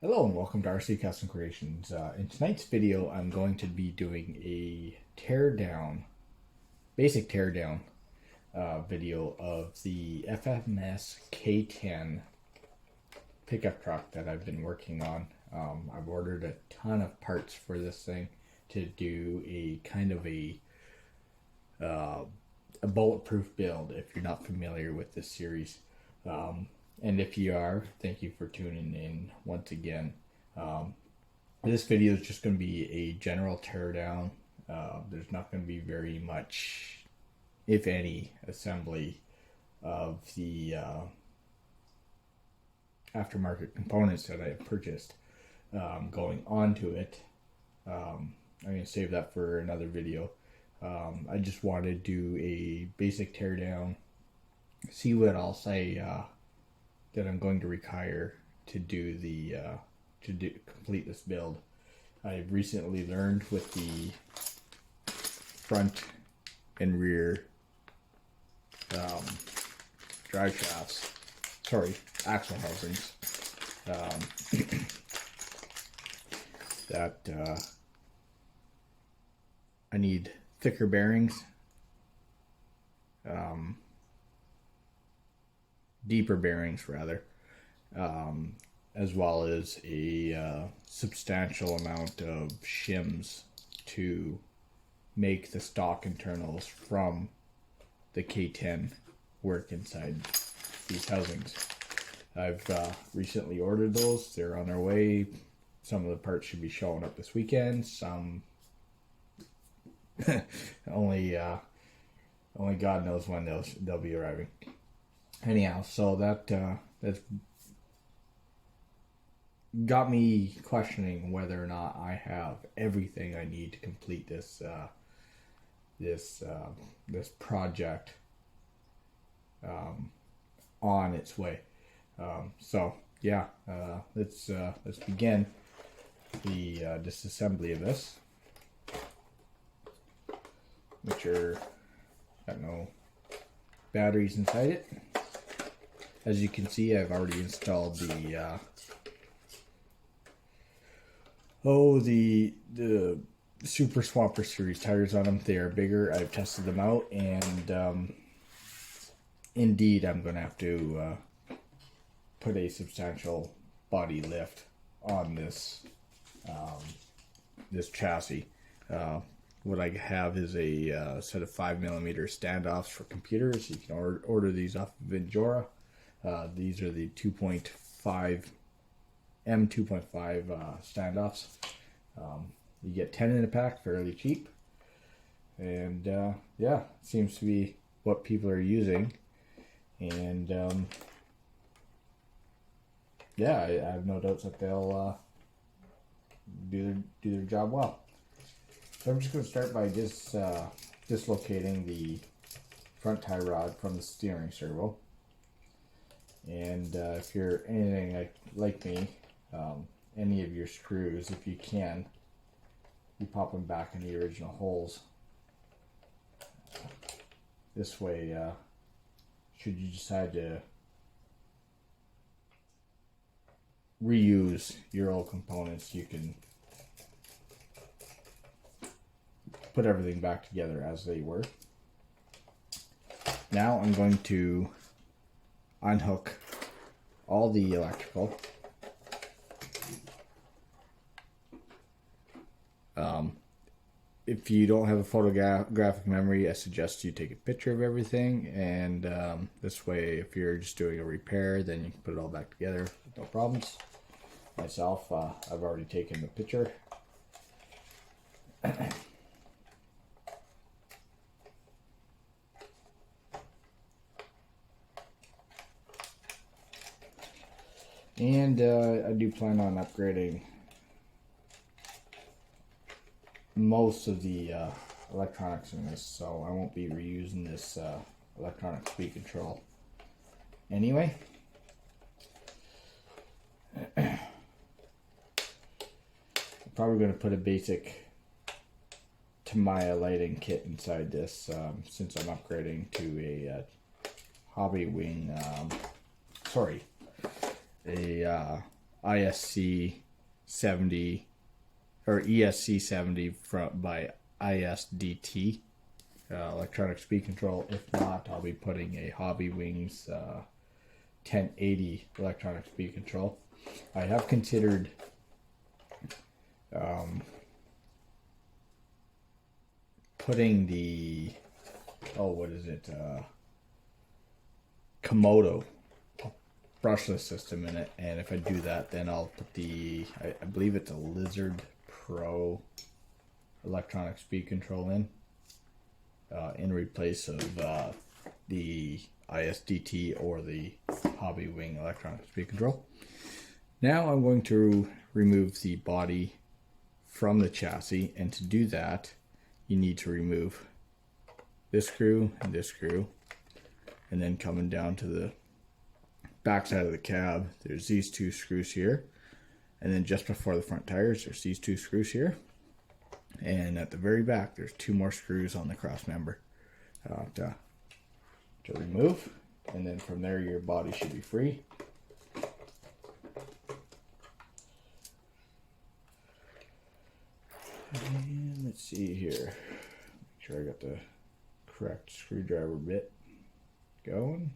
Hello and welcome to RC Custom Creations. In tonight's video, I'm going to be doing a basic teardown video of the FMS K10 pickup truck that I've been working on. I've ordered a ton of parts for this thing to do a kind of a bulletproof build if you're not familiar with this series. And if you are, thank you for tuning in once again. This video is just going to be a general teardown. There's not going to be very much, if any, assembly of the aftermarket components that I have purchased going onto it. I'm going to save that for another video. I just wanted to do a basic teardown, see what else that I'm going to require to do complete this build. I've recently learned with the front and rear drive shafts, axle housings, that I need thicker bearings, deeper bearings rather, as well as a substantial amount of shims to make the stock internals from the K10 work inside these housings. I've recently ordered those. They're on their way. Some of the parts should be showing up this weekend. Some only God knows when they'll be arriving. Anyhow, so that's got me questioning whether or not I have everything I need to complete this project on its way. So yeah, let's begin the disassembly of this, which got no batteries inside it. As you can see, I've already installed the Super Swamper Series tires on them. They are bigger. I've tested them out, and indeed, I'm going to have to put a substantial body lift on this chassis. What I have is a set of 5mm standoffs for computers. You can order these off of Venjora. These are the 2.5 standoffs. You get 10 in a pack, fairly cheap, and yeah, seems to be what people are using. And yeah, I have no doubts that they'll do their job well. So I'm just going to start by just dislocating the front tie rod from the steering servo. And if you're anything like me, any of your screws, if you can, you pop them back in the original holes. This way, should you decide to reuse your old components, you can put everything back together as they were. Now I'm going to unhook all the electrical. If you don't have a photographic memory, I suggest you take a picture of everything, and this way, if you're just doing a repair, then you can put it all back together with no problems. Myself, I've already taken the picture. And I do plan on upgrading most of the electronics in this, so I won't be reusing this electronic speed control anyway. I'm probably going to put a basic Tamiya lighting kit inside this, since I'm upgrading to a hobby wing, a ISC 70 or ESC 70 by ISDT electronic speed control. If not, I'll be putting a Hobby Wings 1080 electronic speed control. I have considered putting the what is it, Komodo brushless system in it, and if I do that, then I'll put the I believe it's a Lizard Pro electronic speed control in replace of the ISDT or the Hobby Wing electronic speed control. Now I'm going to remove the body from the chassis, and to do that you need to remove this screw and this screw, and then coming down to the back side of the cab there's these two screws here, and then just before the front tires there's these two screws here, and at the very back there's two more screws on the cross member to remove, and then from there your body should be free. And let's see here, make sure I got the correct screwdriver bit going.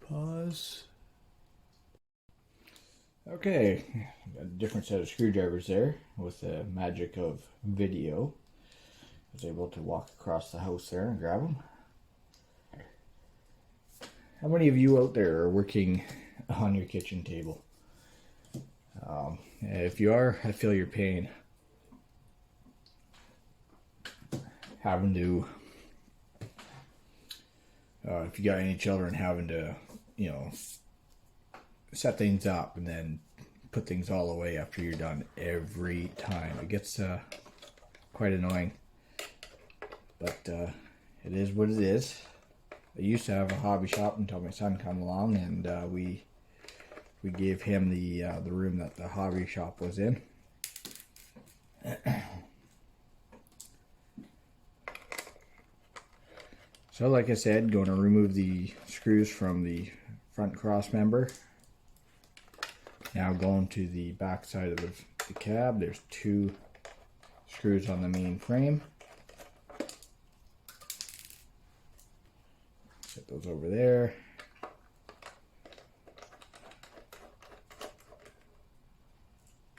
Pause. Okay, got a different set of screwdrivers there. With the magic of video, I was able to walk across the house there and grab them. How many of you out there are working on your kitchen table? If you are, I feel your pain. Having to, if you got any children, having to, you know, set things up and then put things all away after you're done every time. It gets quite annoying, but it is what it is. I used to have a hobby shop until my son came along, and we gave him the room that the hobby shop was in. So like I said, going to remove the screws from the front cross member. Now going to the back side of the cab, there's two screws on the main frame. Set those over there.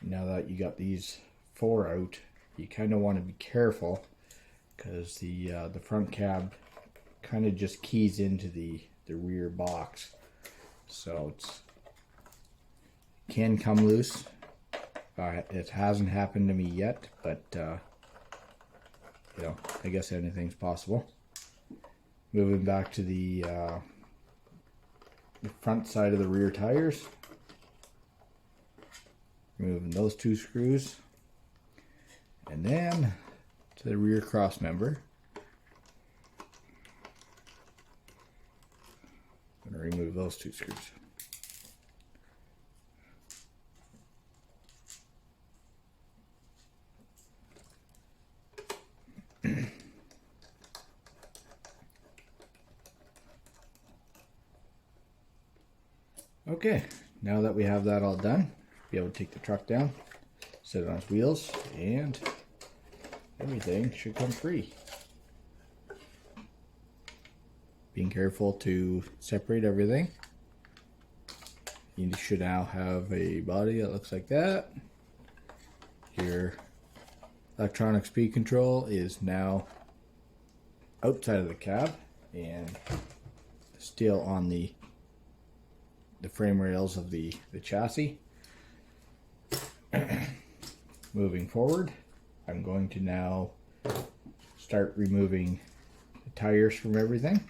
Now that you got these four out, you kind of want to be careful, because the front cab kind of just keys into the rear box, so can come loose. It hasn't happened to me yet, but you know, I guess anything's possible. Moving back to the front side of the rear tires, removing those two screws, and then to the rear cross member. I'm going to remove those two screws. Okay, now that we have that all done, be able to take the truck down, set it on its wheels, and everything should come free. Being careful to separate everything. You should now have a body that looks like that. Your electronic speed control is now outside of the cab and still on the frame rails of the chassis. Moving forward, I'm going to now start removing the tires from everything.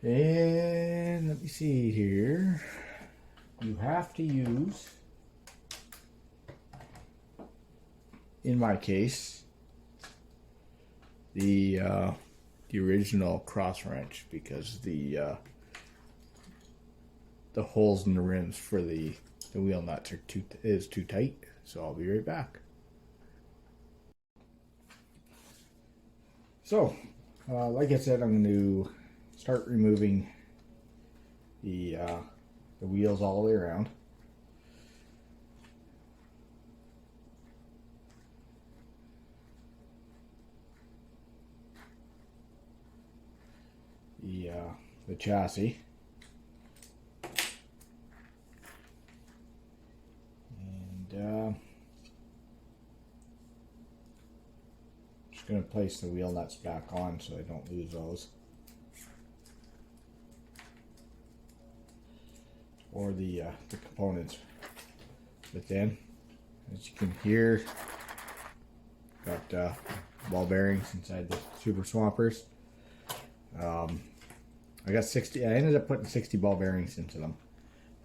And let me see here. You have to use, in my case, the original cross wrench, because the holes in the rims for the wheel nuts are too tight. So I'll be right back. So, like I said, I'm going to start removing the the wheels all the way around. The chassis. And just going to place the wheel nuts back on so I don't lose those. Or the components within. As you can hear, got ball bearings inside the super swampers. I got 60. I ended up putting 60 ball bearings into them.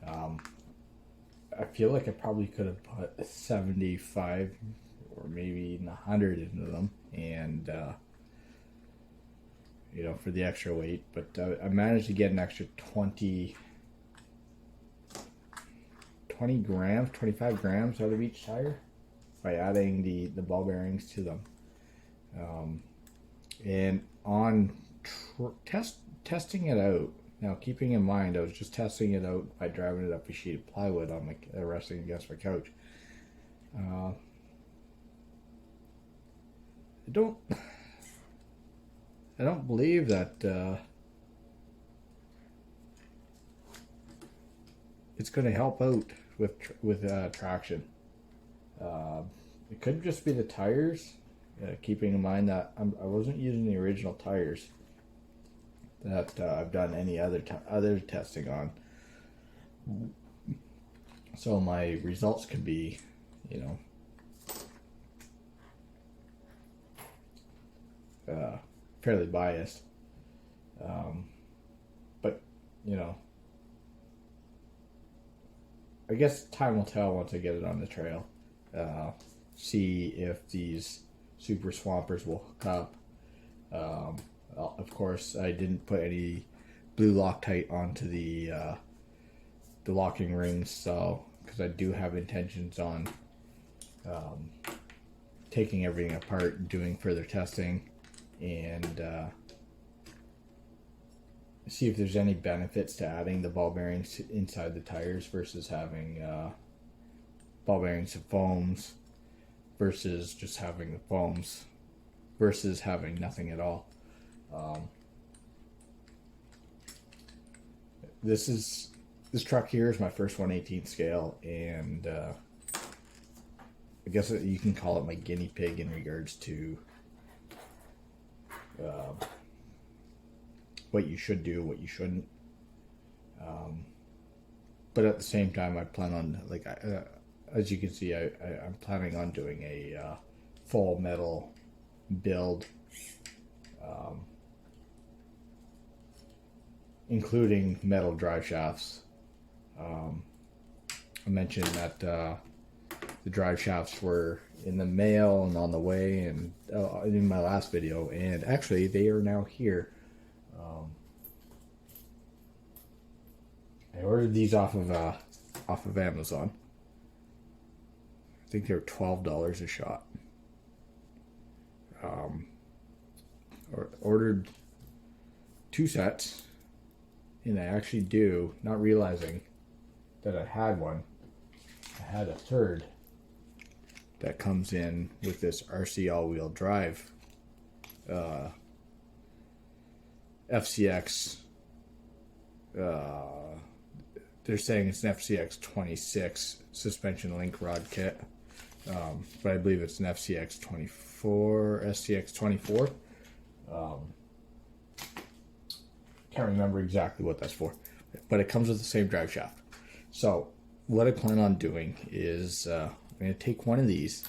I feel like I probably could have put 75 or maybe even 100 into them, and you know, for the extra weight. But I managed to get an extra 20 grams, 25 grams out of each tire by adding the ball bearings to them. And on testing it out, now keeping in mind I was just testing it out by driving it up a sheet of plywood on my resting against my couch. I don't believe that it's going to help out with traction. It could just be the tires, keeping in mind that I wasn't using the original tires that I've done any other testing on. So my results could be, you know, fairly biased. But, you know, I guess time will tell once I get it on the trail. See if these super swampers will hook up. Of course, I didn't put any blue Loctite onto the locking rings, so because I do have intentions on taking everything apart and doing further testing, and see if there's any benefits to adding the ball bearings inside the tires versus having ball bearings and foams, versus just having the foams, versus having nothing at all. This truck here is my first 1/18 scale, and I guess you can call it my guinea pig in regards to what you should do, what you shouldn't. But at the same time, I plan on, like, as you can see, I'm planning on doing a full metal build, including metal drive shafts. I mentioned that the drive shafts were in the mail and on the way, and in my last video, and actually they are now here. I ordered these off of Amazon. I think they're $12 a shot. Ordered 2 sets, and I actually do, not realizing that I had one. I had a third that comes in with this RC all-wheel drive FCX. They're saying it's an FCX 26 suspension link rod kit, but I believe it's an FCX 24, SCX 24. Can't remember exactly what that's for, but it comes with the same drive shaft. So what I plan on doing is I'm going to take one of these,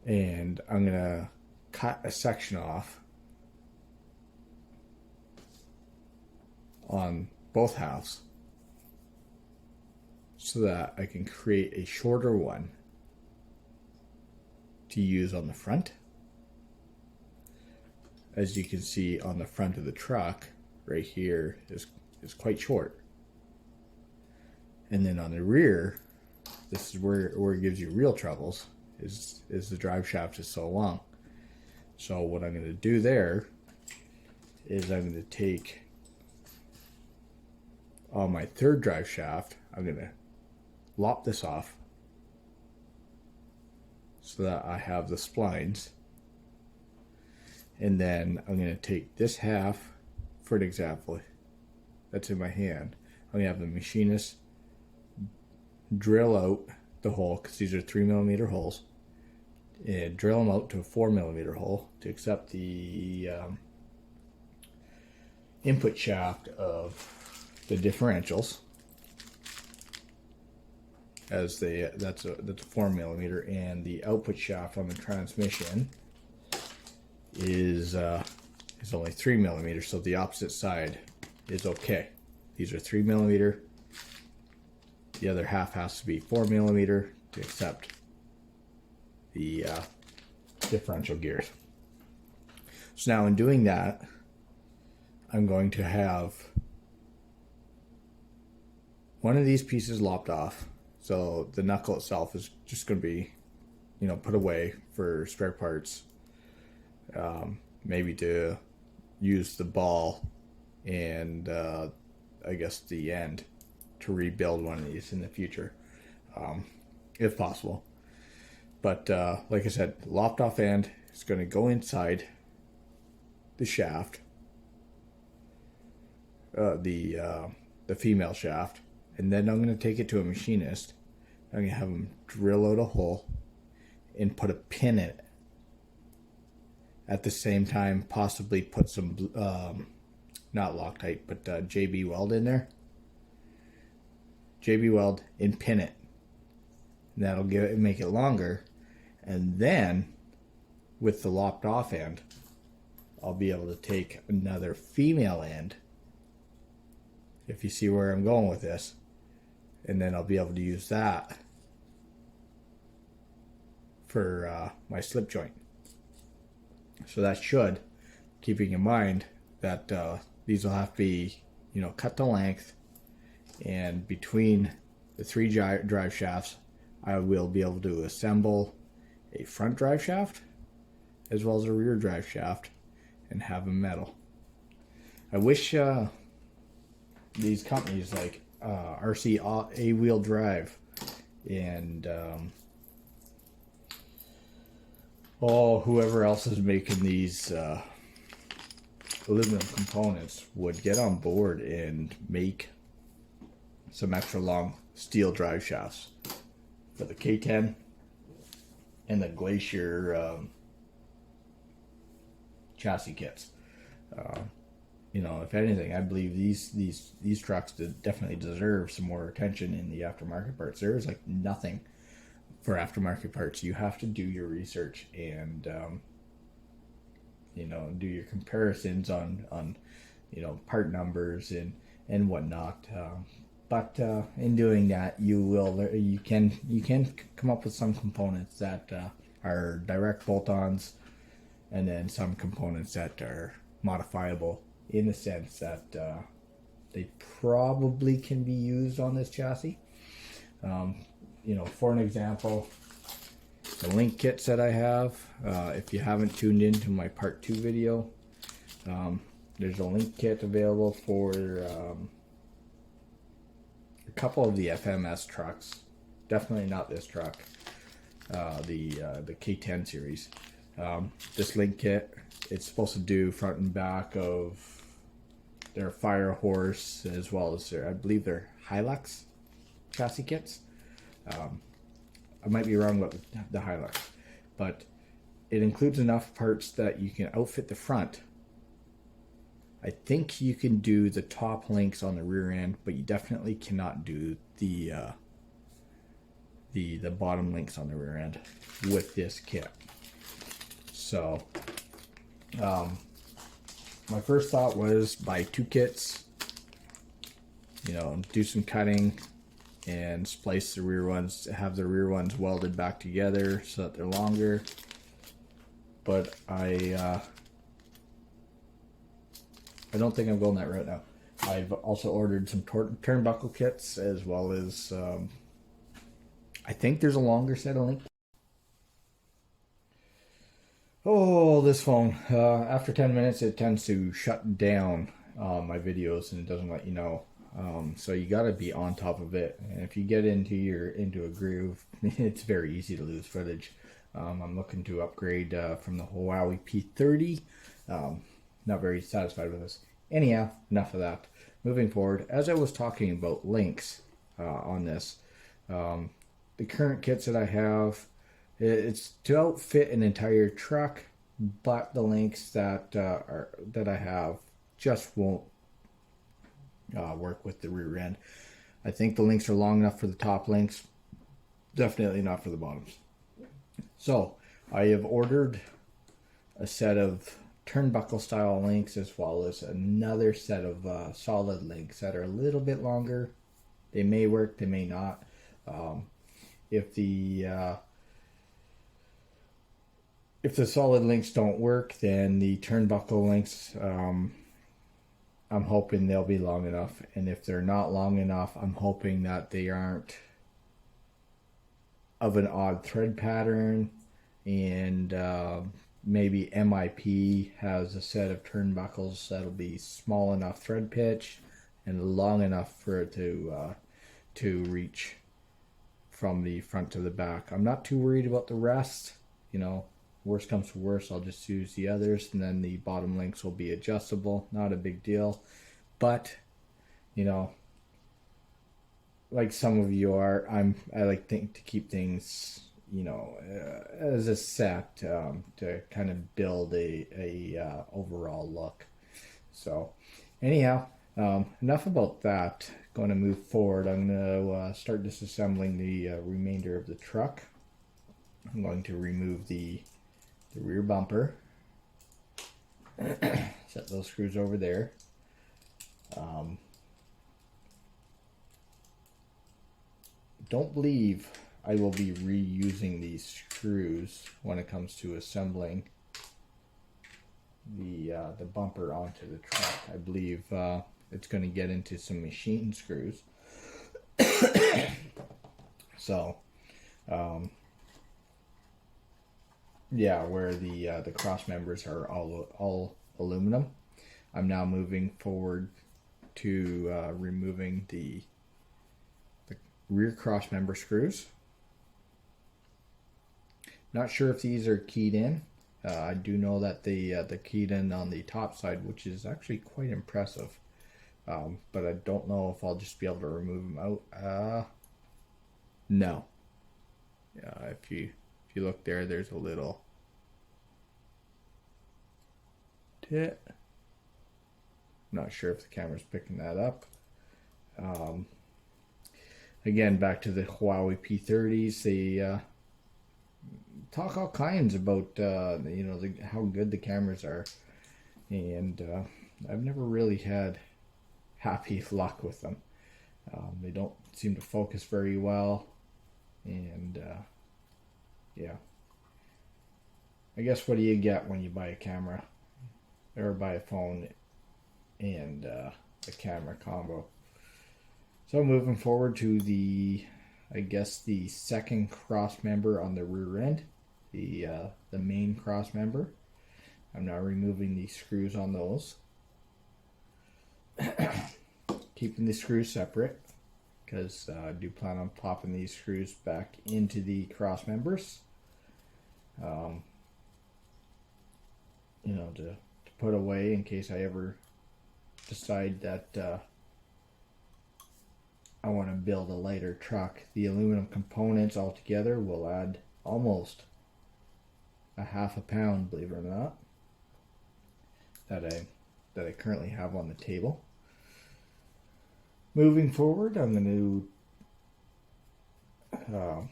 and I'm going to cut a section off on both halves so that I can create a shorter one to use on the front. As you can see on the front of the truck, right here is quite short. And then on the rear, this is where it gives you real troubles, is the drive shaft is so long. So what I'm going to do there is I'm going to take on my third drive shaft, I'm going to lop this off so that I have the splines. And then I'm going to take this half, for an example, that's in my hand. I'm going to have the machinist drill out the hole, because these are 3mm holes, and drill them out to a 4mm hole to accept the input shaft of the differentials, as that's a 4mm, and the output shaft on the transmission is only 3mm, so the opposite side is okay. These are 3mm. The other half has to be 4mm to accept the differential gears. So now in doing that, I'm going to have one of these pieces lopped off. So the knuckle itself is just going to be, put away for spare parts. Maybe to use the ball and I guess the end to rebuild one of these in the future, if possible. But like I said, lopped off end is going to go inside the shaft, the female shaft, and then I'm going to take it to a machinist. I'm going to have him drill out a hole and put a pin in it. At the same time, possibly put some not Loctite, but JB weld in there. JB weld and pin it. And that'll make it longer. And then with the lopped off end, I'll be able to take another female end, if you see where I'm going with this, and then I'll be able to use that for my slip joint. So that should, keeping in mind that these will have to be, cut to length, and between the 3 drive shafts, I will be able to assemble a front drive shaft as well as a rear drive shaft and have them metal. I wish these companies like RC A-Wheel Drive and whoever else is making these aluminum components would get on board and make some extra long steel drive shafts for the K10 and the Glacier chassis kits. If anything, I believe these trucks definitely deserve some more attention in the aftermarket parts. There is like nothing for aftermarket parts. You have to do your research and do your comparisons on part numbers and whatnot. But in doing that, you can come up with some components that are direct bolt-ons, and then some components that are modifiable in the sense that they probably can be used on this chassis. For an example, the link kits that I have, if you haven't tuned into my part 2 video, there's a link kit available for a couple of the FMS trucks. Definitely not this truck, the K10 series. This link kit, it's supposed to do front and back of their Fire Horse, as well as I believe their Hilux chassis kits. I might be wrong with the Hilux, but it includes enough parts that you can outfit the front. I think you can do the top links on the rear end, but you definitely cannot do the bottom links on the rear end with this kit. So my first thought was buy 2 kits, do some cutting and splice the rear ones, have the rear ones welded back together so that they're longer. But I don't think I'm going that route now. I've also ordered some turnbuckle kits, as well as I think there's a longer set of link. Oh, this phone. After 10 minutes, it tends to shut down my videos and it doesn't let you know. So you got to be on top of it. And if you get into a groove, it's very easy to lose footage. I'm looking to upgrade from the Huawei P30. Not very satisfied with this. Anyhow, enough of that. Moving forward, as I was talking about links on this, the current kits that I have, it's to outfit an entire truck, but the links that I have just won't work with the rear end. I think the links are long enough for the top links, definitely not for the bottoms. So I have ordered a set of turnbuckle style links as well as another set of solid links that are a little bit longer. They may work, they may not. If the solid links don't work, then the turnbuckle links, I'm hoping they'll be long enough. And if they're not long enough, I'm hoping that they aren't of an odd thread pattern, and maybe MIP has a set of turnbuckles that'll be small enough thread pitch and long enough for it to reach from the front to the back. I'm not too worried about the rest. You know, worst comes to worst, I'll just use the others, and then the bottom links will be adjustable. Not a big deal. But, you know, like some of you are, I like to keep things, you know, as a set, to kind of build a overall look. So anyhow, enough about that. Going to move forward. I'm going to start disassembling the remainder of the truck. I'm going to remove the rear bumper. Set those screws over there. Don't believe I will be reusing these screws when it comes to assembling the bumper onto the truck. I believe it's going to get into some machine screws. So, yeah, where the cross members are all aluminum. I'm now moving forward to removing the rear cross member screws. Not sure if these are keyed in. I do know that they're keyed in on the top side, which is actually quite impressive. But I don't know if I'll just be able to remove them out. No. If you look there, there's a little tit. Not sure if the camera's picking that up. Again, back to the Huawei P30s. They talk all kinds about you know, how good the cameras are, and I've never really had happy luck with them. They don't seem to focus very well, and yeah. I guess what do you get when you buy a camera or buy a phone and a camera combo? So moving forward to I guess the second cross member on the rear end, the main cross member. I'm now removing the screws on those, keeping the screws separate because I do plan on popping these screws back into the cross members. You know, to put away in case I ever decide that I want to build a lighter truck. The aluminum components altogether will add almost a ½ pound, believe it or not, that I currently have on the table. Moving forward, I'm going to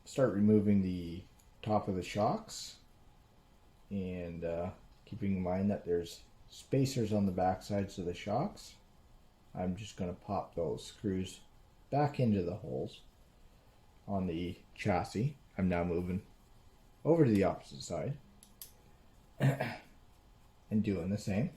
start removing the top of the shocks, and keeping in mind that there's spacers on the back sides of the shocks. I'm just going to pop those screws back into the holes on the chassis. I'm now moving over to the opposite side and doing the same.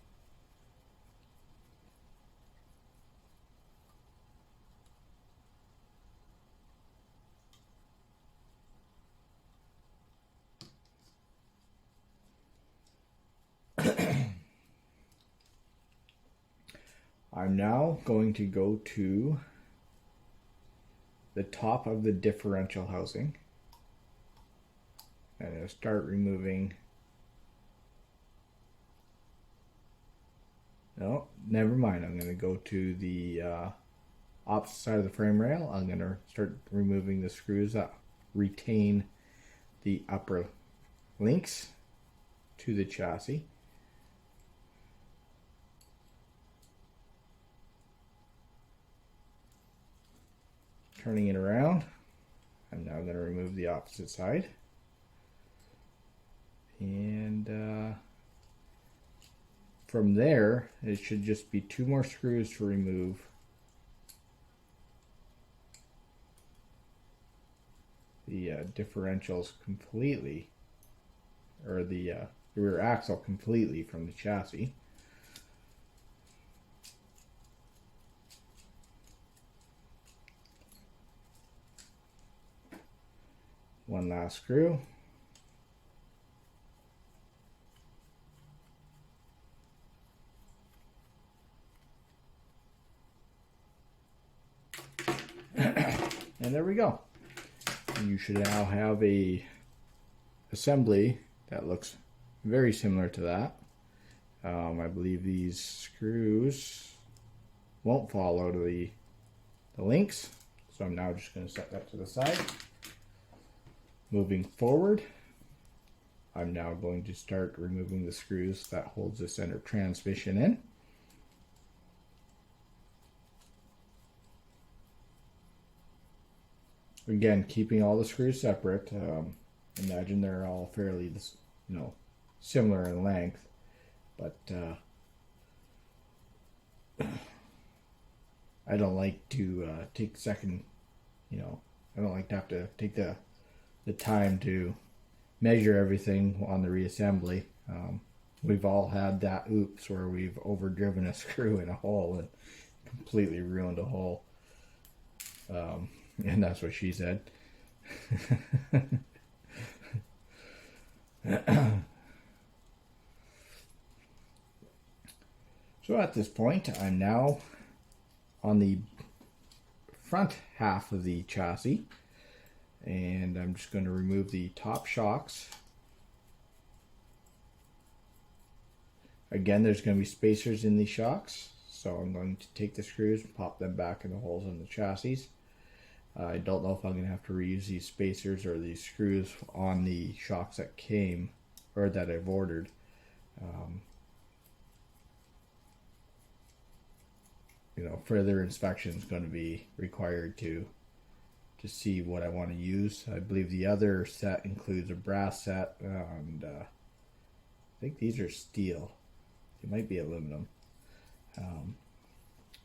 I'm now going to go to the top of the differential housing and I'll start removing. No, never mind. I'm going to go to the opposite side of the frame rail. I'm going to start removing the screws that retain the upper links to the chassis. Turning it around, I'm now going to remove the opposite side. And from there, it should just be 2 more screws to remove the differentials completely, or the rear axle completely from the chassis. One last screw. And there we go. You should now have a assembly that looks very similar to that. I believe these screws won't fall out of the links, so I'm now just going to set that to the side. Moving forward, I'm now going to start removing the screws that holds the center transmission in. Again, keeping all the screws separate. Imagine they're all fairly, similar in length, but I don't like to take second, I don't like to have to take the time to measure everything on the reassembly. We've all had that oops where we've overdriven a screw in a hole and completely ruined a hole. And that's what she said. So at this point, I'm now on the front half of the chassis, and I'm just going to remove the top shocks. Again, there's going to be spacers in these shocks, so I'm going to take the screws and pop them back in the holes in the chassis. I don't know if I'm going to have to reuse these spacers or these screws on the shocks that came, or that I've ordered. Further inspection is going to be required to see what I want to use. I believe the other set includes a brass set, and I think these are steel. They might be aluminum.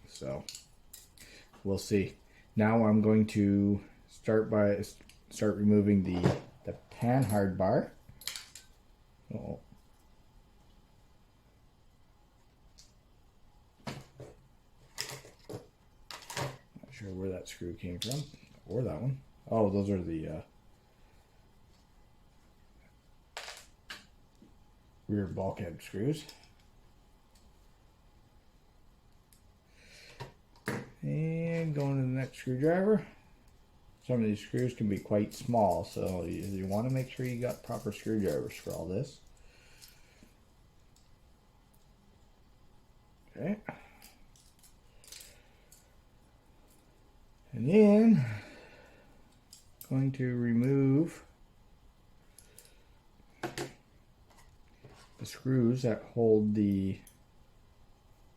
So we'll see. Now I'm going to start removing the pan hard bar. Oh. Not sure where that screw came from, or that one. Oh, those are the rear bulkhead screws. And going to the next screwdriver. Some of these screws can be quite small, so you want to make sure you got proper screwdrivers for all this. Okay. And then going to remove the screws that hold the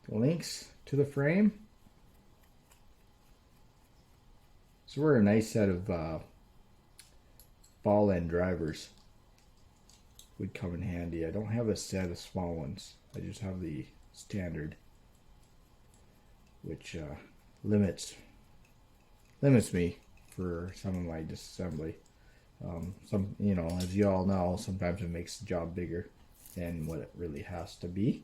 links to the frame. So we're a nice set of ball end drivers. Would come in handy. I don't have a set of small ones. I just have the standard, which limits me for some of my disassembly. As you all know, sometimes it makes the job bigger than what it really has to be.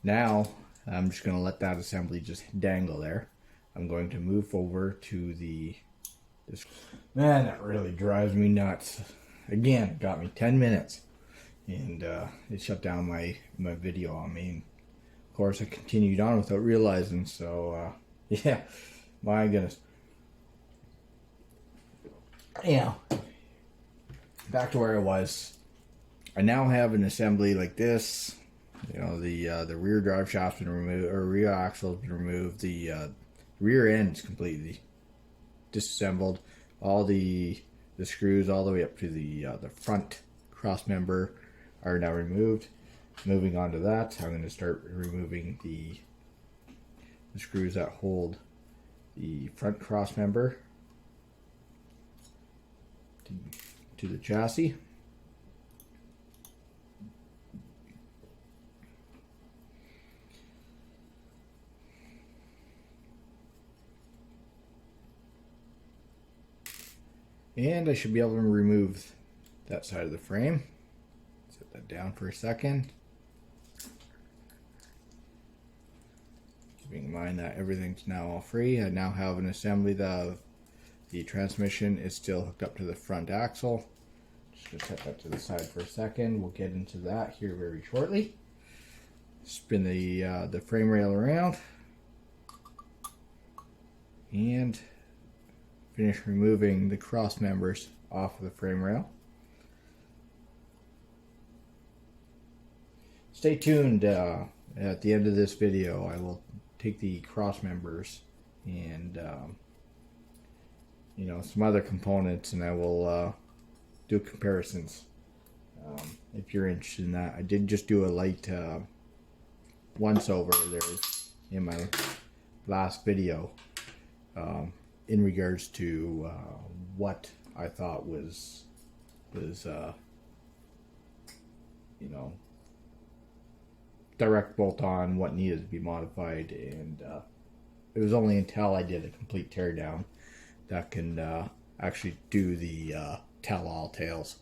Now I'm just going to let that assembly just dangle there. I'm going to move over to this. Man, that really drives me nuts. Again, it got me 10 minutes, and it shut down my video on me. And of course, I continued on without realizing. So, yeah, my goodness. Anyhow, back to where I was. I now have an assembly like this. You know, the rear drive shaft's been removed, or rear axle's been removed. The rear end's completely disassembled. All the screws all the way up to the front cross member are now removed. Moving on to that, I'm going to start removing the screws that hold the front cross member to the chassis. And I should be able to remove that side of the frame. Set that down for a second. Keeping in mind that everything's now all free. I now have an assembly that the transmission is still hooked up to the front axle. Just going to set that to the side for a second. We'll get into that here very shortly. Spin the frame rail around. And finish removing the cross members off of the frame rail. Stay tuned. At the end of this video, I will take the cross members and you know, some other components, and I will do comparisons if you're interested in that. I did just do a light once over there in my last video in regards to what I thought was you know, direct bolt-on, what needed to be modified, and it was only until I did a complete teardown that can actually do the tell-all tales.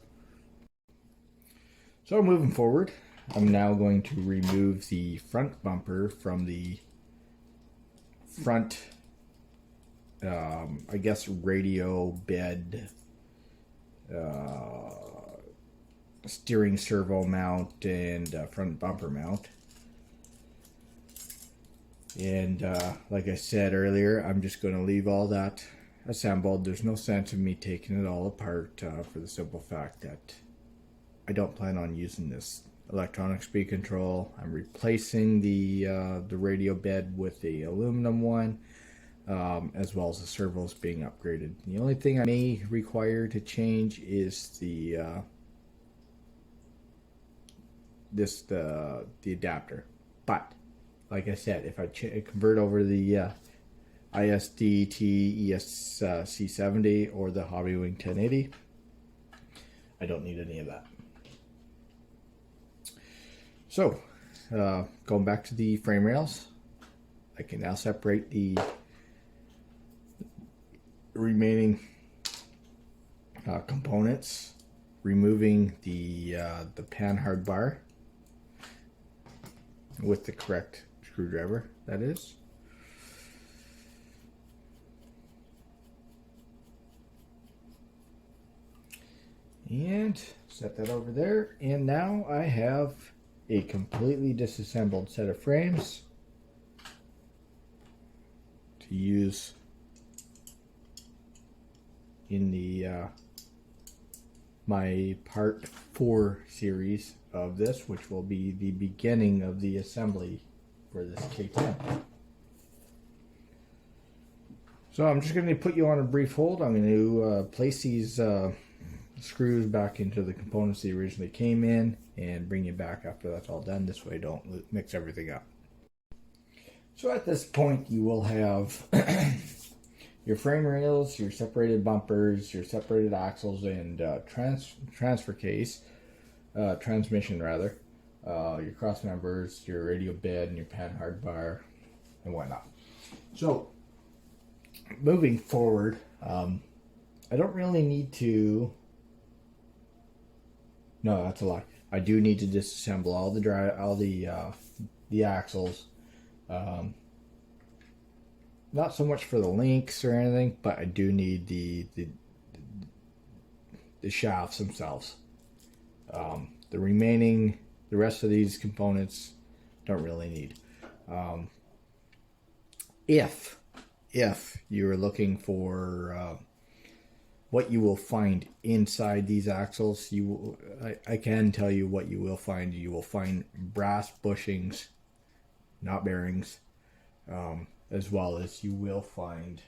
So moving forward, I'm now going to remove the front bumper from the front I guess radio bed, steering servo mount, and front bumper mount. And like I said earlier, I'm just going to leave all that assembled. There's no sense of me taking it all apart for the simple fact that I don't plan on using this electronic speed control. I'm replacing the radio bed with the aluminum one. As well as the servos being upgraded. The only thing I may require to change is the adapter. But like I said, if I convert over the ISDT ESC70 or the Hobbywing 1080, I don't need any of that. So going back to the frame rails, I can now separate the remaining components, removing the panhard bar with the correct screwdriver, that is. And set that over there, and now I have a completely disassembled set of frames to use in the my part 4 series of this, which will be the beginning of the assembly for this K10. So I'm just going to put you on a brief hold. I'm going to place these screws back into the components they originally came in and bring you back after that's all done. This way I don't mix everything up. So at this point you will have your frame rails, your separated bumpers, your separated axles, and transfer case, transmission rather, your cross members, your radio bed, and your panhard bar, and whatnot. So, moving forward, I don't really need to. No, that's a lie. I do need to disassemble all the axles. Not so much for the links or anything, but I do need the shafts themselves. The rest of these components don't really need. If you're looking for what you will find inside these axles, I can tell you what you will find. You will find brass bushings, not bearings, as well as you will find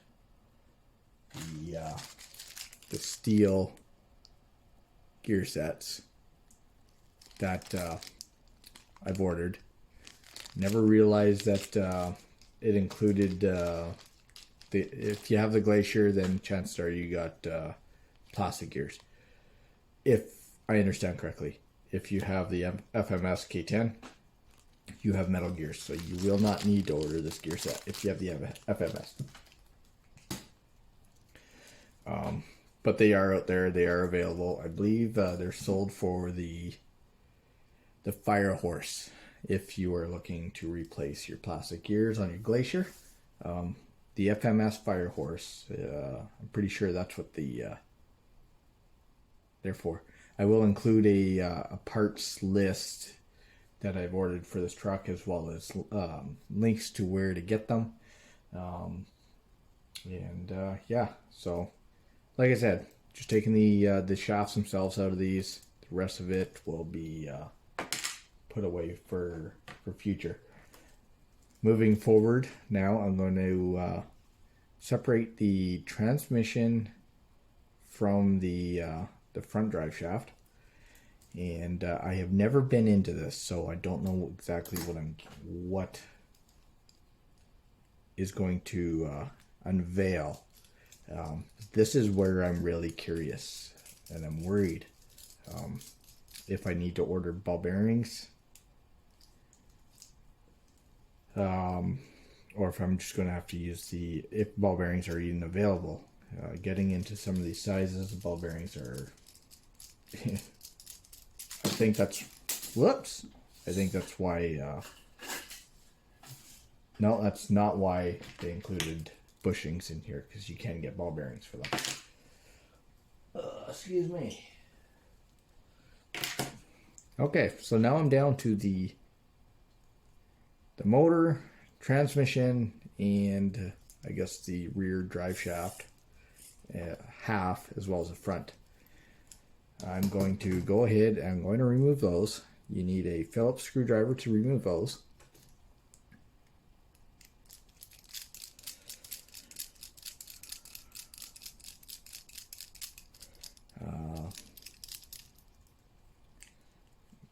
the steel gear sets that I've ordered. Never realized that it included if you have the Glacier, then chances are you got plastic gears. If I understand correctly, if you have the FMS K10, you have metal gears, so you will not need to order this gear set if you have the FMS. But they are out there, they are available. I believe they're sold for the Fire Horse if you are looking to replace your plastic gears on your Glacier. The FMS Fire Horse, I'm pretty sure that's what they're for. I will include a parts list that I've ordered for this truck, as well as links to where to get them. Yeah, so like I said, just taking the shafts themselves out of these. The rest of it will be put away for future. Moving forward now, I'm going to separate the transmission from the front drive shaft. And I have never been into this, so I don't know exactly what is going to unveil. This is where I'm really curious, and I'm worried if I need to order ball bearings, or if I'm just going to have to use if ball bearings are even available. Getting into some of these sizes, the ball bearings are. I think that's why. No, that's not why they included bushings in here, because you can get ball bearings for them. Excuse me. Okay, so now I'm down to the motor, transmission, and I guess the rear drive shaft, half, as well as the front. I'm going to go ahead and I'm going to remove those. You need a Phillips screwdriver to remove those.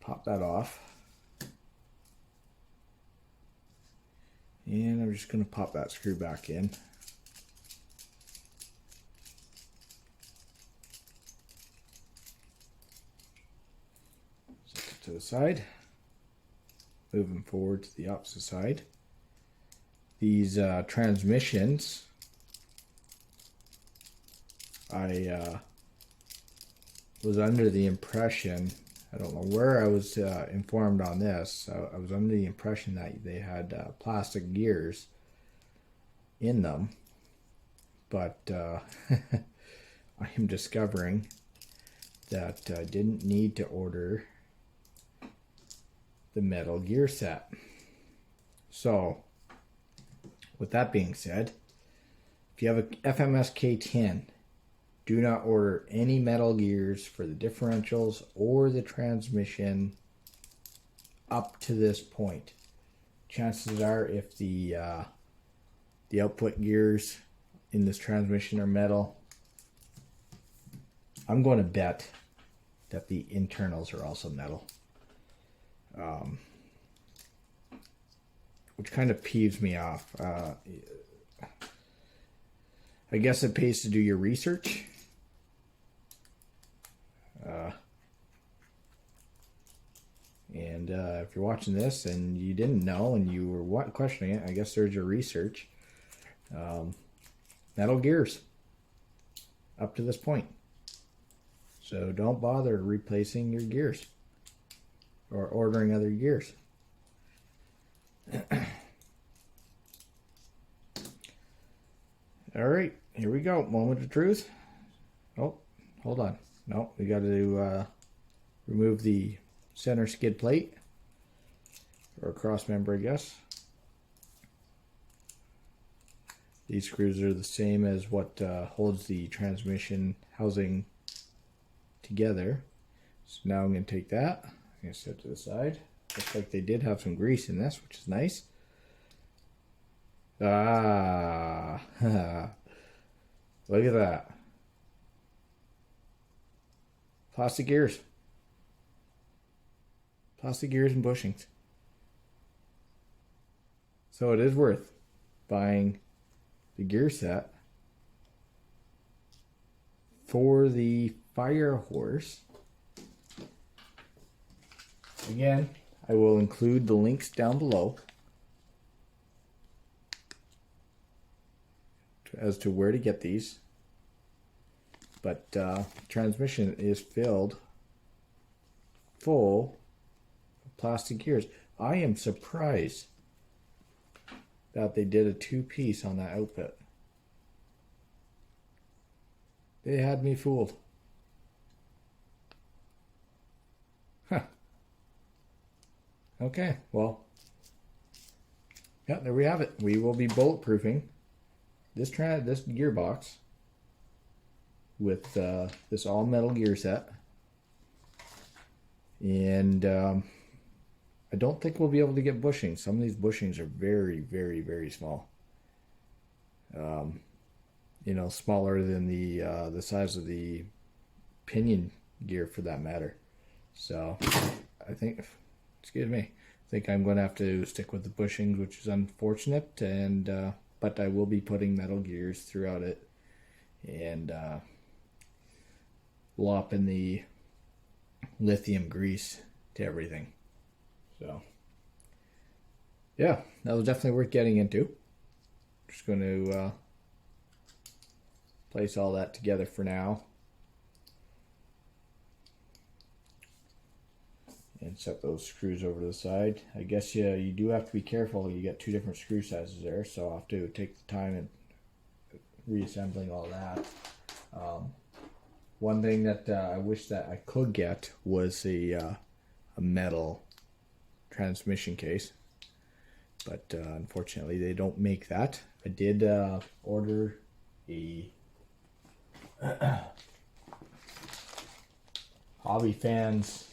Pop that off. And I'm just going to pop that screw back in. Set it to the side. Moving forward to the opposite side. These transmissions, I was under the impression, I don't know where I was informed on this, I was under the impression that they had plastic gears in them, but I am discovering that I didn't need to order the metal gear set. So, with that being said, if you have a FMS K10, do not order any metal gears for the differentials or the transmission up to this point. Chances are, if the output gears in this transmission are metal, I'm going to bet that the internals are also metal. Which kind of peeves me off. I guess it pays to do your research. And if you're watching this and you didn't know and you were questioning it, I guess there's your research. Metal gears up to this point. So don't bother replacing your gears or ordering other gears. All right, here we go. Moment of truth. Oh, hold on. No, we got to remove the center skid plate, or cross member, I guess. These screws are the same as what holds the transmission housing together. So now I'm going to take that, I'm going to set it to the side. Looks like they did have some grease in this, which is nice. Ah, look at that. Plastic gears. Plastic gears and bushings. So it is worth buying the gear set for the fire horse. Again, I will include the links down below as to where to get these. But transmission is filled full of plastic gears. I am surprised that they did a two-piece on that output. They had me fooled. Huh. Okay, well, yeah, there we have it. We will be bulletproofing this gearbox with this all metal gear set, and I don't think we'll be able to get bushings. Some of these bushings are very, very, very small. You know, smaller than the size of the pinion gear for that matter. So I think, excuse me, I think I'm going to have to stick with the bushings, which is unfortunate. And but I will be putting metal gears throughout it, and lopping the lithium grease to everything. So yeah, that was definitely worth getting into. Just going to place all that together for now and set those screws over to the side. I guess you do have to be careful. You get two different screw sizes there, so I'll have to take the time and reassembling all that. One thing that I wish that I could get was a metal transmission case, but unfortunately they don't make that. I did order a Hobby Fans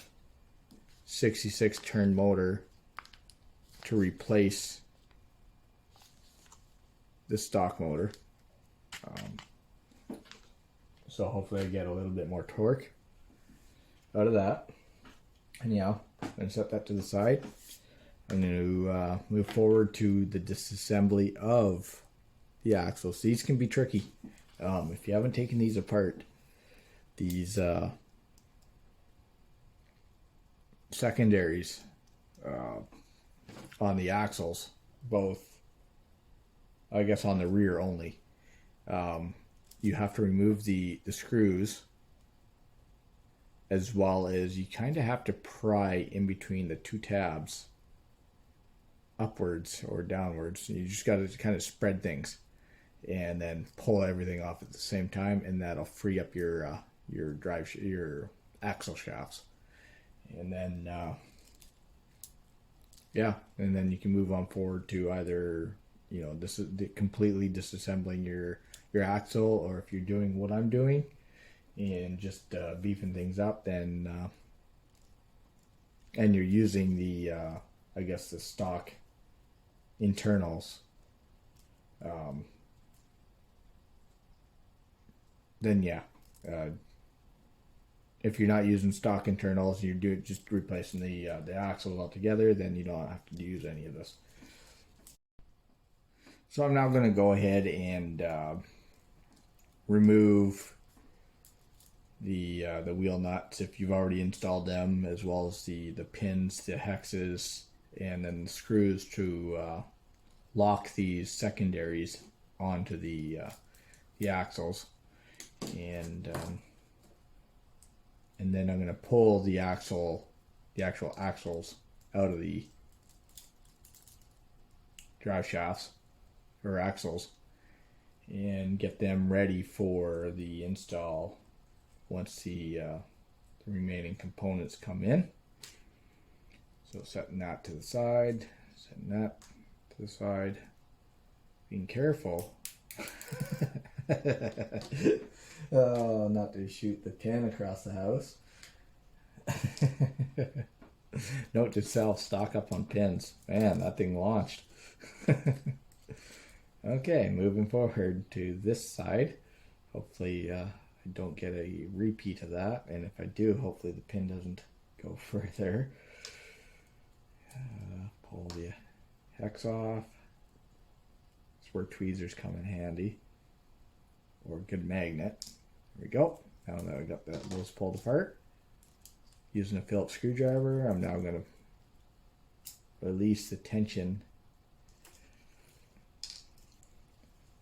66 turn motor to replace the stock motor. So hopefully I get a little bit more torque out of that. Anyhow, I'm going to set that to the side. I'm going to move forward to the disassembly of the axles. These can be tricky. If you haven't taken these apart, these secondaries on the axles, both, I guess on the rear only, you have to remove the screws, as well as you kind of have to pry in between the two tabs upwards or downwards. You just got to kind of spread things and then pull everything off at the same time, and that'll free up your axle shafts. And then yeah, and then you can move on forward to either, you know, this is completely disassembling your axle, or if you're doing what I'm doing and just beefing things up, then and you're using the I guess the stock internals, then yeah, if you're not using stock internals, you're just replacing the axles altogether, then you don't have to use any of this. So I'm now going to go ahead and remove the wheel nuts if you've already installed them, as well as the pins, the hexes, and then the screws to lock these secondaries onto the axles. And then I'm going to pull the actual axles out of the drive shafts or axles and get them ready for the install once the remaining components come in. So setting that to the side, setting that to the side, being careful Oh, not to shoot the pin across the house. Note to self, stock up on pins. Man, that thing launched. Okay, moving forward to this side. Hopefully I don't get a repeat of that, and if I do, hopefully the pin doesn't go further. Pull the hex off. That's where tweezers come in handy, or a good magnet. There we go. Now that I got those pulled apart, using a Phillips screwdriver, I'm now going to release the tension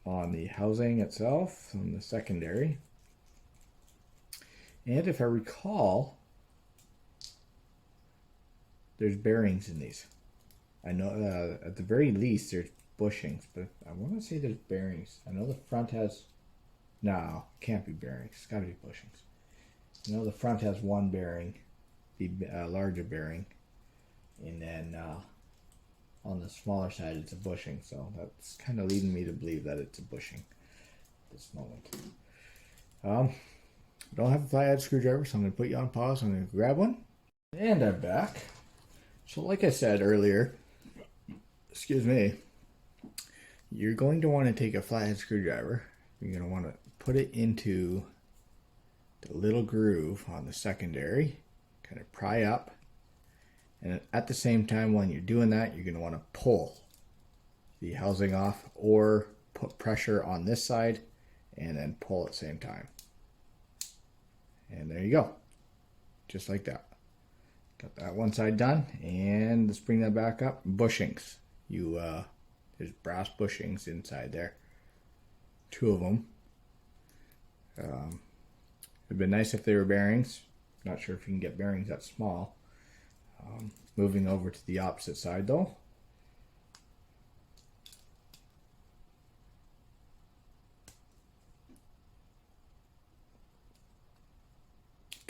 on the housing itself, on the secondary. And if I recall, there's bearings in these. I know at the very least there's bushings, but I want to say there's bearings. I know the front has, no, it can't be bearings. It's got to be bushings. I know the front has one bearing, the larger bearing, and then on the smaller side it's a bushing. So that's kind of leading me to believe that it's a bushing at this moment. I don't have a flathead screwdriver, so I'm going to put you on pause. I'm going to grab one, and I'm back. So like I said earlier, excuse me, you're going to want to take a flathead screwdriver. You're going to want to put it into the little groove on the secondary, kind of pry up, and at the same time when you're doing that, you're going to want to pull the housing off or put pressure on this side and then pull at the same time. And there you go, just like that. Got that one side done, and let's bring that back up. Bushings. There's brass bushings inside there. 2 of them. It'd been nice if they were bearings. Not sure if you can get bearings that small. Moving over to the opposite side though.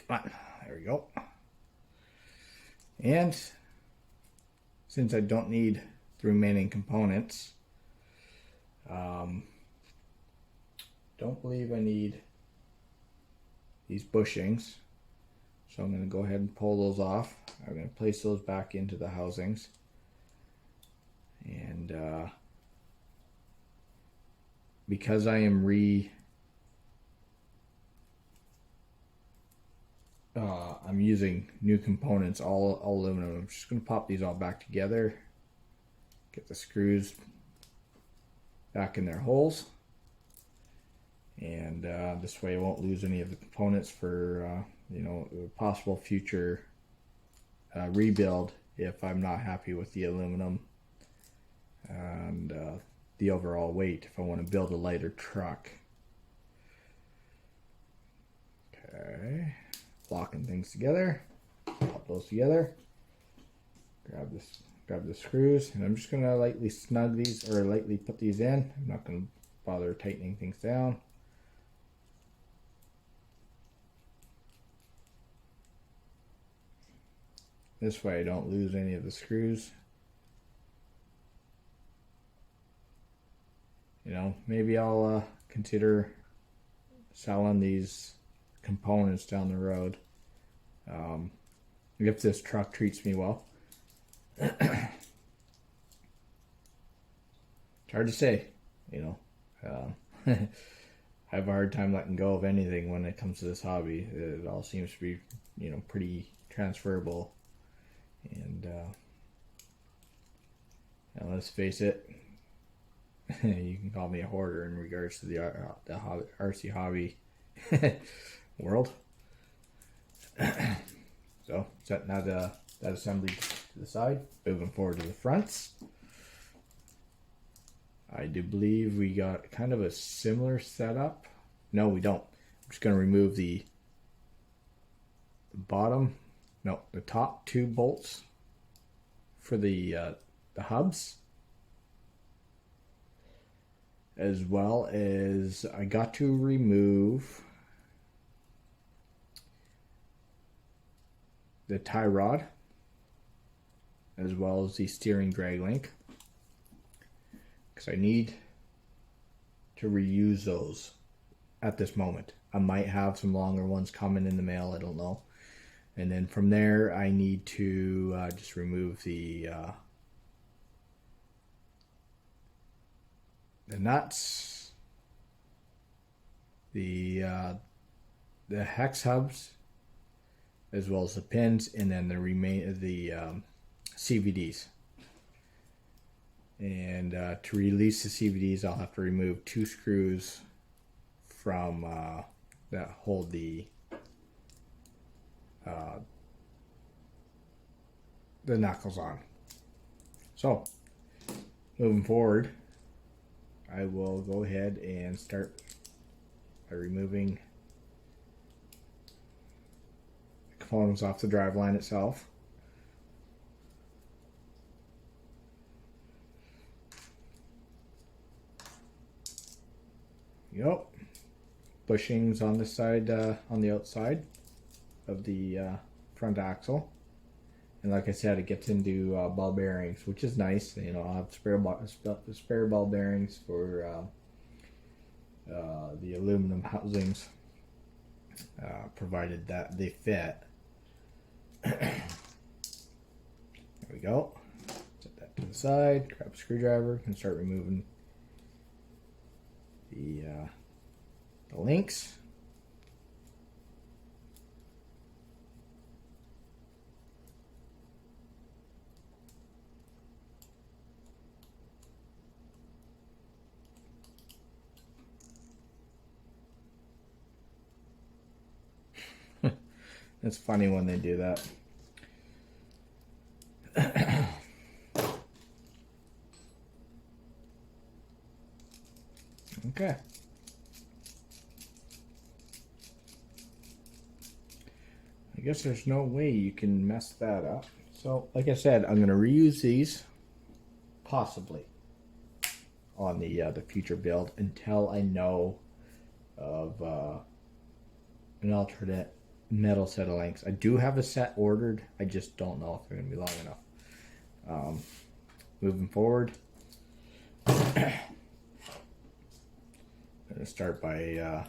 Come on, there we go. And since I don't need the remaining components, don't believe I need these bushings, so I'm going to go ahead and pull those off. I'm going to place those back into the housings, and because I am I'm using new components, all aluminum, I'm just going to pop these all back together, get the screws back in their holes, and this way I won't lose any of the components for you know, a possible future rebuild if I'm not happy with the aluminum and the overall weight, if I want to build a lighter truck. Okay, locking things together, pop those together, grab the screws, and I'm just going to lightly snug these, or lightly put these in. I'm not going to bother tightening things down. This way I don't lose any of the screws. You know, maybe I'll consider selling these components down the road if this truck treats me well. It's hard to say, you know. I have a hard time letting go of anything when it comes to this hobby. It all seems to be, you know, pretty transferable. And now let's face it, you can call me a hoarder in regards to the RC hobby world. So setting that assembly to the side, moving forward to the fronts. I do believe we got kind of a similar setup. No, we don't. I'm just going to remove the top 2 bolts for the hubs, as well as I got to remove the tie rod, as well as the steering drag link, because I need to reuse those at this moment. I might have some longer ones coming in the mail, I don't know. And then from there, I need to just remove the nuts, the hex hubs, as well as the pins, and then the CVDs. And to release the CVDs, I'll have to remove 2 screws from that hold the knuckles on. So, moving forward, I will go ahead and start by removing the components off the driveline itself. Yep, bushings on the side, on the outside of the front axle, and like I said, it gets into ball bearings, which is nice. You know, I'll have spare ball bearings for the aluminum housings, provided that they fit. There we go. Set that to the side. Grab a screwdriver and start removing the links. It's funny when they do that. Okay. I guess there's no way you can mess that up. So, like I said, I'm going to reuse these, possibly, on the future build until I know of an alternate metal set of links. I do have a set ordered. I just don't know if they're going to be long enough. Moving forward, I'm going to start by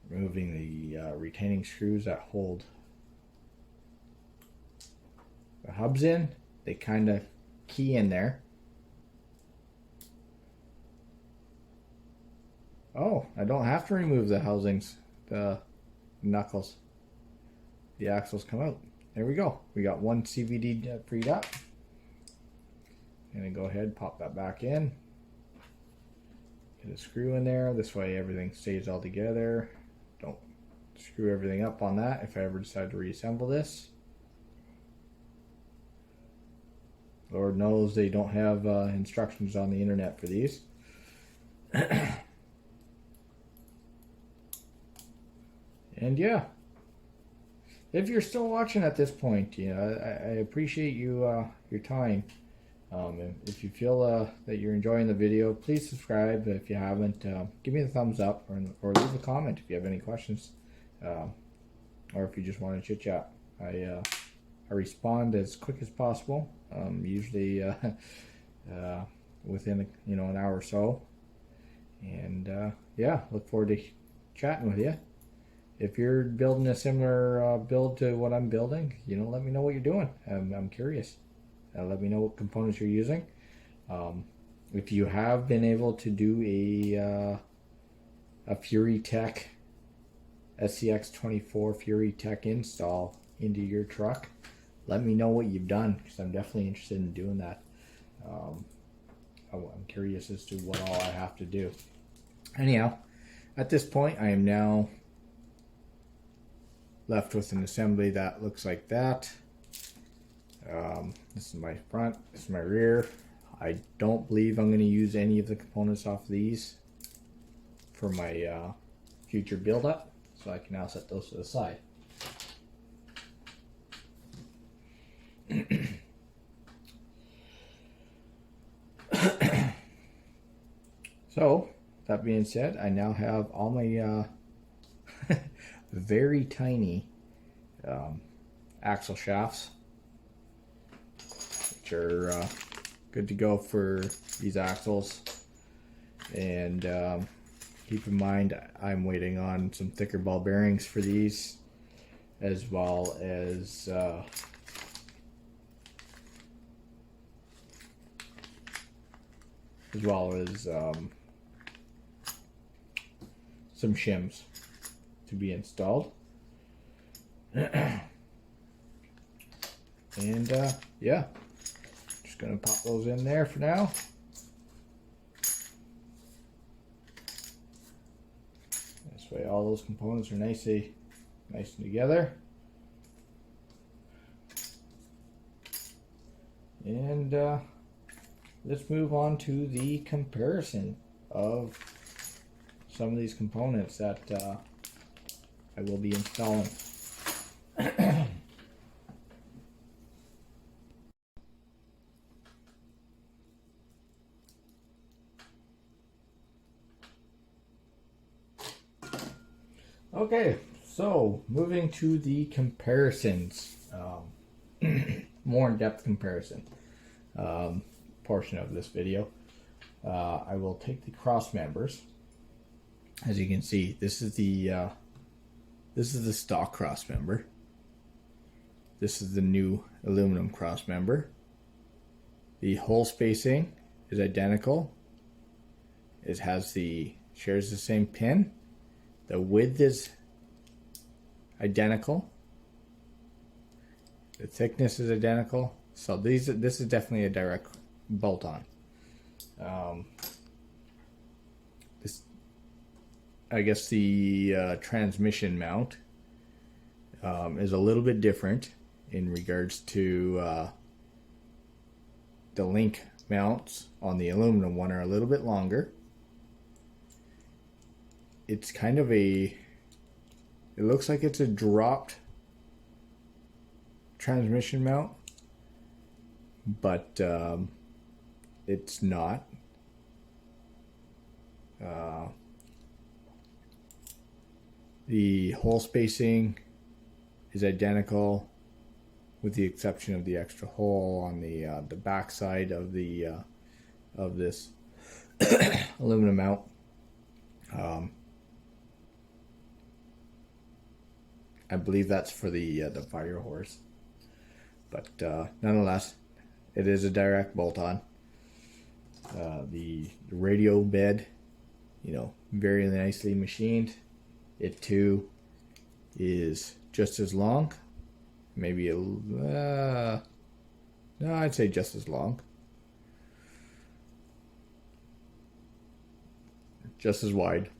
removing the retaining screws that hold the hubs in. They kind of key in there. Oh, I don't have to remove the housings, the knuckles. The axles come out. There we go. We got one CVD freed up. I'm going to go ahead and pop that back in. Get a screw in there. This way everything stays all together. Don't screw everything up on that if I ever decide to reassemble this. Lord knows they don't have instructions on the internet for these. And yeah, if you're still watching at this point, you know, I appreciate you your time. If you feel that you're enjoying the video, please subscribe. If you haven't, give me the thumbs up or leave a comment if you have any questions, or if you just want to chit chat. I respond as quick as possible. Usually within an hour or so. And yeah, look forward to chatting with you. If you're building a similar build to what I'm building, let me know what you're doing. I'm curious. Let me know what components you're using. If you have been able to do a Fury Tech SCX24 Fury Tech install into your truck, let me know what you've done, because I'm definitely interested in doing that. I'm curious as to what all I have to do. Anyhow, at this point, I am now left with an assembly that looks like that. This is my front, this is my rear. I don't believe I'm going to use any of the components off these for my future build-up, so I can now set those to the side. So, that being said, I now have all my very tiny axle shafts, which are good to go for these axles. And keep in mind, I'm waiting on some thicker ball bearings for these, as well as some shims to be installed. And yeah, just gonna pop those in there for now. This way all those components are nice and together. And let's move on to the comparison of some of these components that I will be installing. Okay, so moving to the comparisons, more in-depth comparison portion of this video. I will take the cross members. As you can see, this is the stock cross member. This is the new aluminum cross member. The hole spacing is identical. It shares the same pin. The width is identical. The thickness is identical. So this is definitely a direct bolt-on. I guess the transmission mount is a little bit different in regards to the link mounts on the aluminum one are a little bit longer. It's kind of it looks like it's a dropped transmission mount, but it's not. The hole spacing is identical, with the exception of the extra hole on the back side of this aluminum mount. I believe that's for the fire hose, but nonetheless, it is a direct bolt-on. The radio bed, very nicely machined. It too is just as long, maybe no, I'd say just as long, just as wide.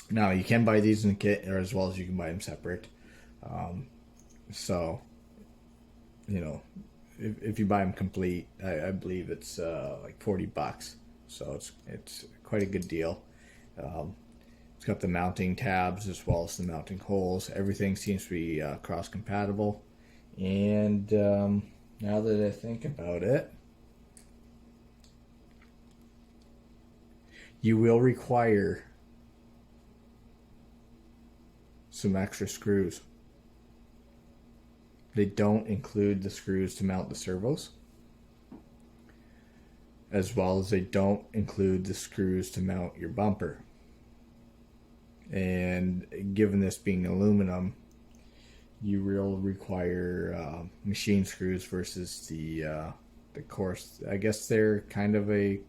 Now you can buy these in a kit, or as well as you can buy them separate. So, if you buy them complete, I believe it's like $40. So it's quite a good deal. It's got the mounting tabs as well as the mounting holes. Everything seems to be cross compatible. And now that I think about it, you will require some extra screws. They don't include the screws to mount the servos, as well as they don't include the screws to mount your bumper. And given this being aluminum, you will require machine screws versus the coarse. I guess they're kind of a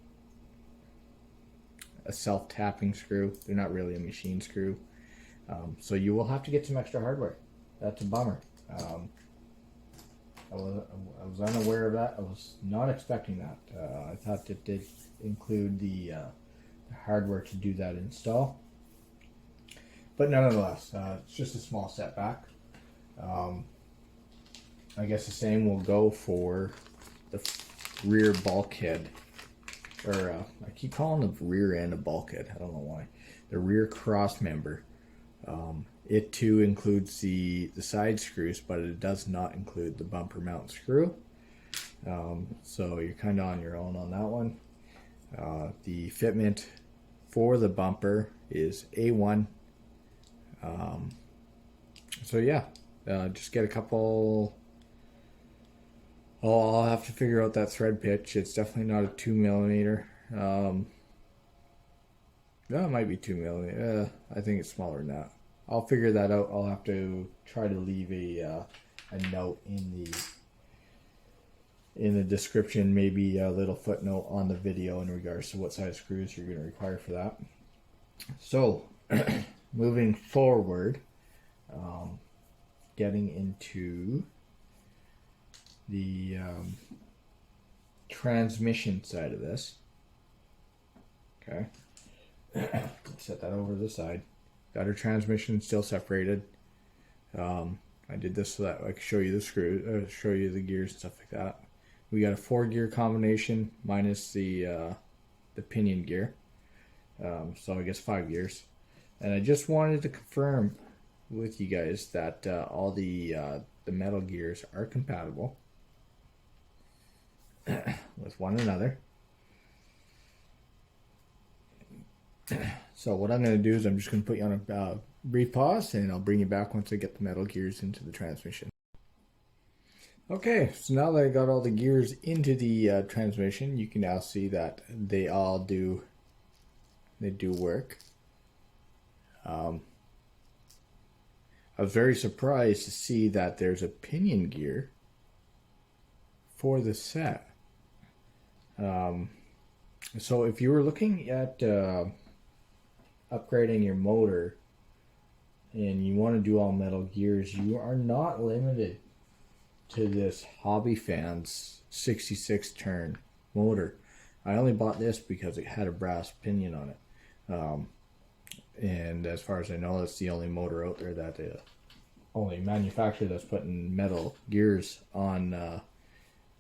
self-tapping screw. They're not really a machine screw. So you will have to get some extra hardware. That's a bummer. I was unaware of that. I was not expecting that. I thought it did include the hardware to do that install. But nonetheless, it's just a small setback. I guess the same will go for the rear bulkhead. Or I keep calling the rear end a bulkhead. I don't know why. The rear cross member. It too includes the side screws, but it does not include the bumper mount screw. So you're kind of on your own on that one. The fitment for the bumper is A1. So yeah, just get a couple Oh, I'll have to figure out that thread pitch. It's definitely not a 2 millimeter. No, it might be 2 millimeter. I think it's smaller than that. I'll figure that out. I'll have to try to leave a note in the description, maybe a little footnote on the video in regards to what size screws you're going to require for that. So, moving forward, getting into the transmission side of this. Okay. Set that over to the side. Got our transmission still separated. I did this so that I could show you the screw, show you the gears and stuff like that. We got a 4-gear combination minus the pinion gear, so I guess 5 gears. And I just wanted to confirm with you guys that all the metal gears are compatible with one another. So what I'm going to do is I'm just going to put you on a brief pause, and I'll bring you back once I get the metal gears into the transmission. Okay, so now that I got all the gears into the transmission, you can now see that they do work. I was very surprised to see that there's a pinion gear for the set. So if you were looking at upgrading your motor and you want to do all metal gears, you are not limited to this Hobby Fans 66 turn motor. I only bought this because it had a brass pinion on it, and as far as I know, that's the only motor out there that only manufacturer that's putting metal gears on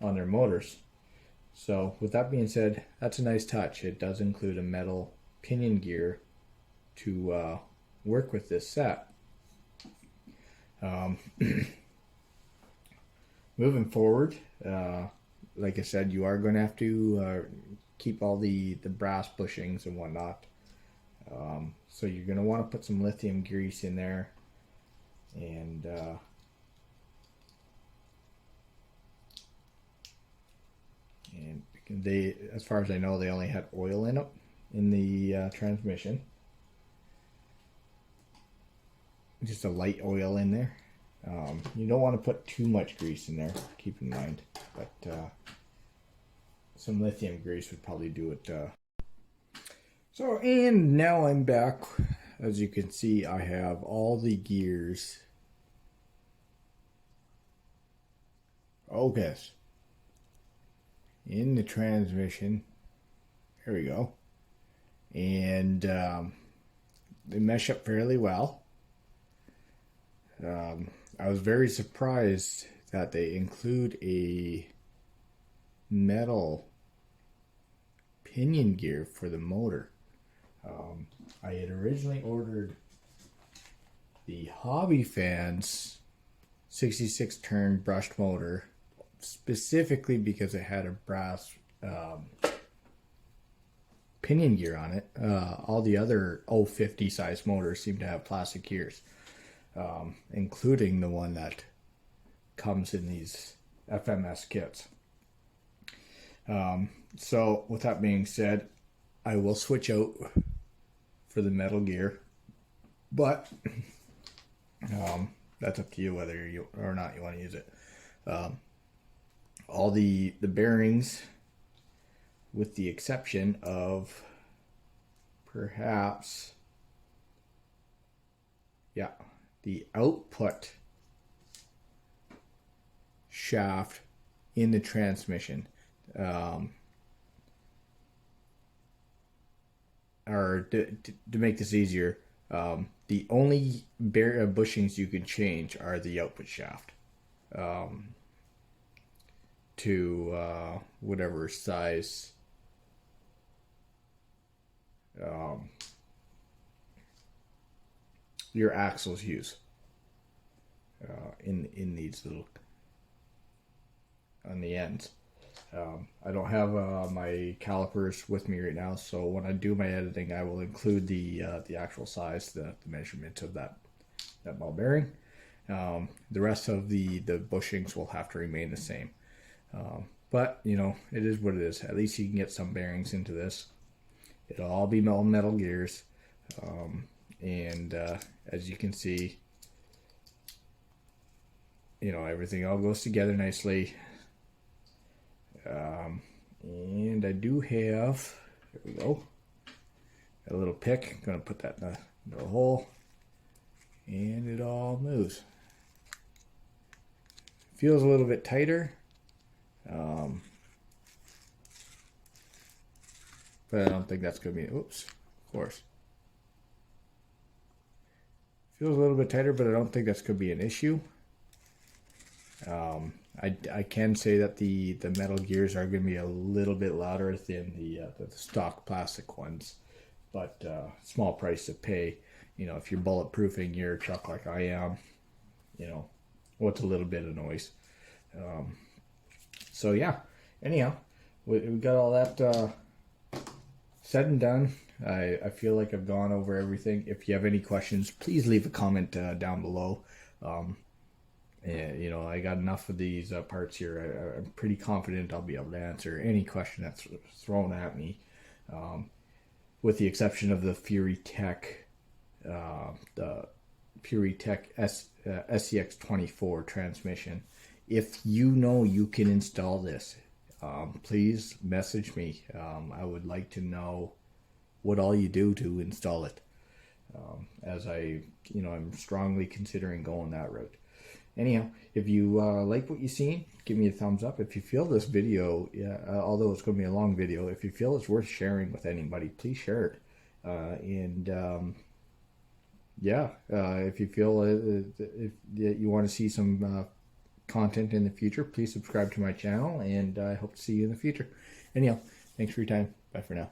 their motors. So with that being said, that's a nice touch. It does include a metal pinion gear to work with this set. Moving forward, like I said, you are going to have to keep all the brass bushings and whatnot. So you're going to want to put some lithium grease in there, and they, as far as I know, they only had oil in it in the transmission. Just a light oil in there. You don't want to put too much grease in there, keep in mind, but some lithium grease would probably do it. So, and now I'm back. As you can see, I have all the gears. Focus. In the transmission. There we go. And they mesh up fairly well. I was very surprised that they include a metal pinion gear for the motor. I had originally ordered the Hobby Fans 66 turn brushed motor specifically because it had a brass pinion gear on it. All the other 050 size motors seem to have plastic gears, including the one that comes in these FMS kits. So with that being said, I will switch out for the metal gear, but that's up to you whether you or not you want to use it. All the bearings, with the exception of perhaps, the output shaft in the transmission, or to make this easier, the only bushings you can change are the output shaft to whatever size your axles use in these little on the ends. I don't have my calipers with me right now, so when I do my editing, I will include the actual size, the measurement of that ball bearing. The rest of the bushings will have to remain the same. But, you know, it is what it is. At least you can get some bearings into this. It'll all be all metal gears. As you can see, you know, everything all goes together nicely. And I do have, there we go, a little pick. I'm going to put that in the hole. And it all moves. Feels a little bit tighter. But I don't think that's going to be, oops, of course. Feels a little bit tighter, but I don't think that's going to be an issue. I can say that the metal gears are going to be a little bit louder than the stock plastic ones. But small price to pay. You know, if you're bulletproofing your truck like I am, you know, what's a little bit of noise. So yeah, anyhow, we got all that said and done. I feel like I've gone over everything. If you have any questions, please leave a comment down below. You know, I got enough of these parts here. I'm pretty confident I'll be able to answer any question that's thrown at me, with the exception of the Fury Tech SCX24 transmission. If you know you can install this, please message me. I would like to know what all you do to install it, as I'm strongly considering going that route. Anyhow, if you like what you've seen, give me a thumbs up. If you feel this video, although it's going to be a long video, if you feel it's worth sharing with anybody, please share it. If you feel if you want to see some content in the future, please subscribe to my channel, and I hope to see you in the future. Anyhow, thanks for your time. Bye for now.